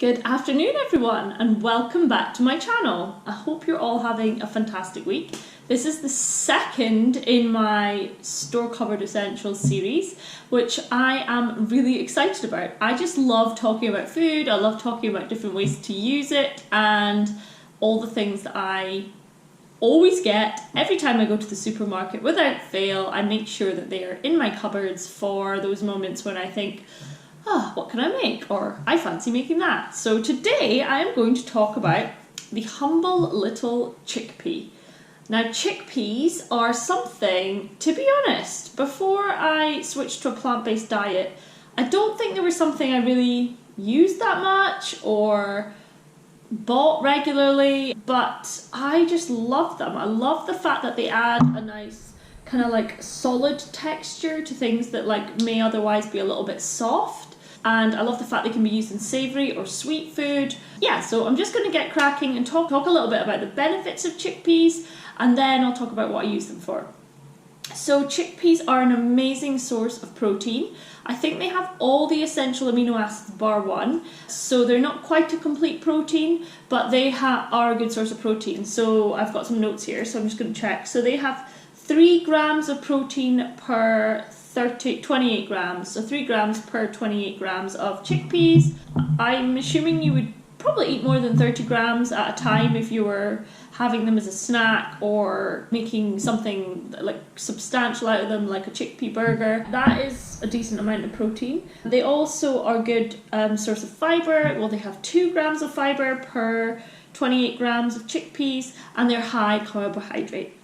Good afternoon everyone and welcome back to my channel. I hope you're all having a fantastic week. This is the second in my store cupboard essentials series, which I am really excited about. I just love talking about food, I love talking about different ways to use it and all the things that I always get every time I go to the supermarket. Without fail, I make sure that they are in my cupboards for those moments when I think, what can I make? Or I fancy making that. So today I am going to talk about the humble little chickpea. Now chickpeas are something, to be honest, before I switched to a plant-based diet, I don't think they were something I really used that much or bought regularly, but I just love them. I love the fact that they add a nice kind of like solid texture to things that like may otherwise be a little bit soft. And I love the fact they can be used in savoury or sweet food. Yeah, so I'm just going to get cracking and talk a little bit about the benefits of chickpeas, and then I'll talk about what I use them for. So chickpeas are an amazing source of protein. I think they have all the essential amino acids bar one, so they're not quite a complete protein, but they are a good source of protein. So I've got some notes here, so I'm just going to check. So they have 3 grams of protein per 28 grams, so 3 grams per 28 grams of chickpeas. I'm assuming you would probably eat more than 30 grams at a time if you were having them as a snack or making something like substantial out of them, like a chickpea burger. That is a decent amount of protein. They also are a good source of fibre. Well, they have 2 grams of fibre per 28 grams of chickpeas, and they're high carbohydrate.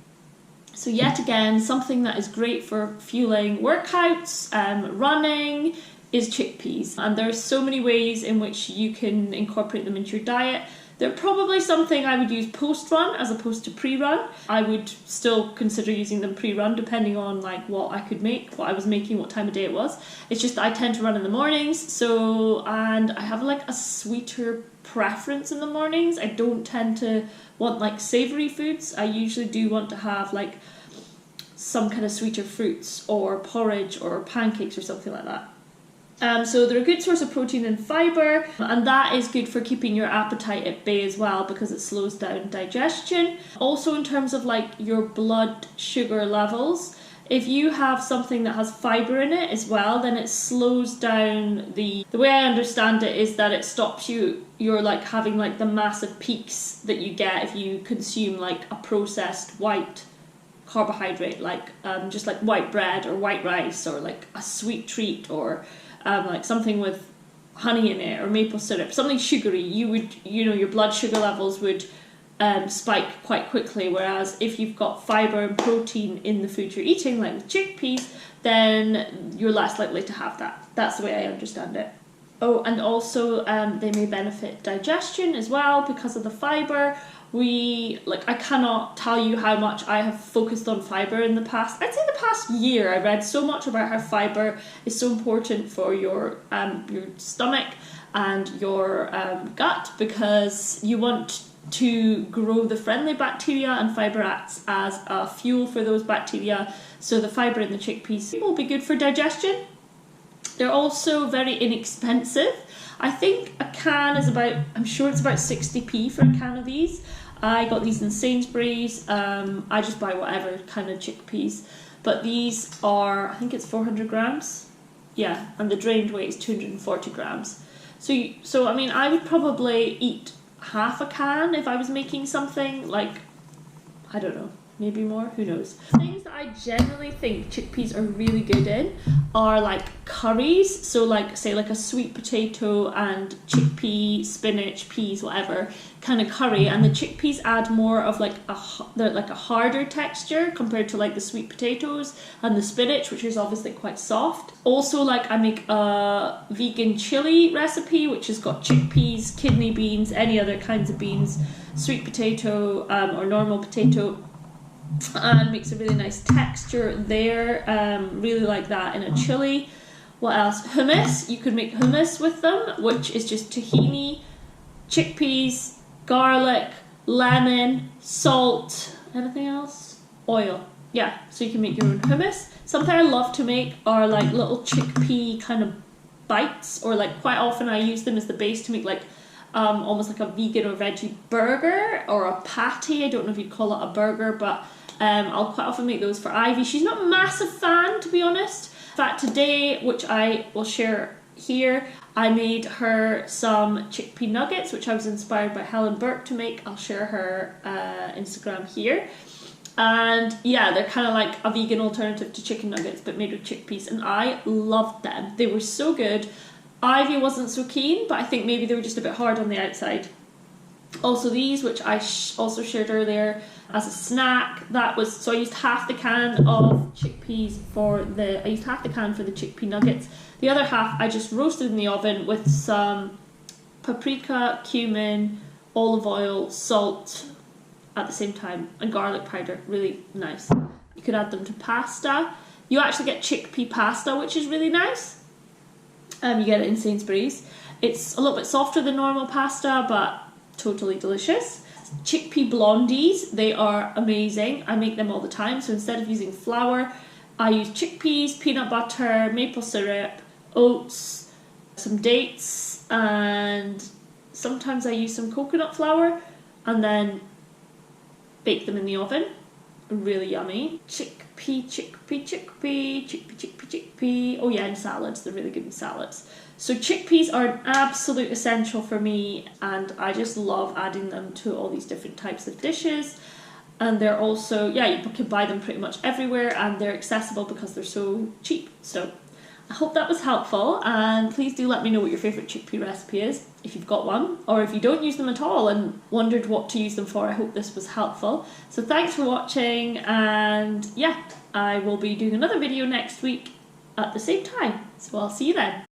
So yet again, something that is great for fueling workouts, running, is chickpeas. And there are so many ways in which you can incorporate them into your diet. They're probably something I would use post-run as opposed to pre-run. I would still consider using them pre-run depending on like what I could make, what I was making, what time of day it was. It's just I tend to run in the mornings, and I have like a sweeter preference in the mornings. I don't tend to want like savoury foods. I usually do want to have like some kind of sweeter fruits or porridge or pancakes or something like that. So they're a good source of protein and fibre, and that is good for keeping your appetite at bay as well because it slows down digestion. Also in terms of like your blood sugar levels, if you have something that has fibre in it as well, then it slows down the way I understand it is that it stops you're like having like the massive peaks that you get if you consume like a processed white carbohydrate, like just like white bread or white rice or like a sweet treat or like something with honey in it or maple syrup, something sugary. Your blood sugar levels would spike quite quickly, whereas if you've got fibre and protein in the food you're eating, like with chickpeas, then you're less likely to have that. That's the way I understand it. Oh, and also they may benefit digestion as well because of the fibre. I cannot tell you how much I have focused on fibre in the past. I'd say the past year I read so much about how fibre is so important for your stomach and your gut, because you want to grow the friendly bacteria, and fibre acts as a fuel for those bacteria. So the fibre in the chickpeas will be good for digestion. They're also very inexpensive. I think a can is I'm sure it's about 60p for a can of these. I got these in Sainsbury's. I just buy whatever kind of chickpeas. But these are, I think it's 400 grams. Yeah, and the drained weight is 240 grams. So I mean, I would probably eat half a can if I was making something like, I don't know, maybe more, who knows. Things that I generally think chickpeas are really good in are like curries, so like say like a sweet potato and chickpea, spinach, peas, whatever kind of curry, and the chickpeas add more of like a harder texture compared to like the sweet potatoes and the spinach, which is obviously quite soft. Also, like I make a vegan chili recipe which has got chickpeas, kidney beans, any other kinds of beans, sweet potato or normal potato, and makes a really nice texture there. Really like that in a chili. What else? Hummus. You could make hummus with them, which is just tahini, chickpeas, garlic, lemon, salt, anything else? Oil. Yeah, so you can make your own hummus. Something I love to make are like little chickpea kind of bites, or like quite often I use them as the base to make like almost like a vegan or veggie burger or a patty. I don't know if you'd call it a burger, but I'll quite often make those for Ivy. She's not a massive fan, to be honest. In fact, today, which I will share here, I made her some chickpea nuggets, which I was inspired by Helen Burke to make. I'll share her Instagram here. And yeah, they're kind of like a vegan alternative to chicken nuggets, but made with chickpeas, and I loved them. They were so good. Ivy wasn't so keen, but I think maybe they were just a bit hard on the outside. Also these, which I also shared earlier as a snack, so I used half the can of chickpeas for the chickpea nuggets. The other half I just roasted in the oven with some paprika, cumin, olive oil, salt at the same time, and garlic powder. Really nice. You could add them to pasta. You actually get chickpea pasta, which is really nice. You get it in Sainsbury's. It's a little bit softer than normal pasta, but totally delicious. Chickpea blondies, they are amazing. I make them all the time. So instead of using flour, I use chickpeas, peanut butter, maple syrup, oats, some dates, and sometimes I use some coconut flour, and then bake them in the oven. Really yummy. Chickpea. Oh yeah, and salads. They're really good in salads. So chickpeas are an absolute essential for me, and I just love adding them to all these different types of dishes. And they're also, yeah, you can buy them pretty much everywhere, and they're accessible because they're so cheap. So I hope that was helpful, and please do let me know what your favourite chickpea recipe is, if you've got one, or if you don't use them at all and wondered what to use them for. I hope this was helpful. So thanks for watching, and yeah, I will be doing another video next week at the same time. So I'll see you then.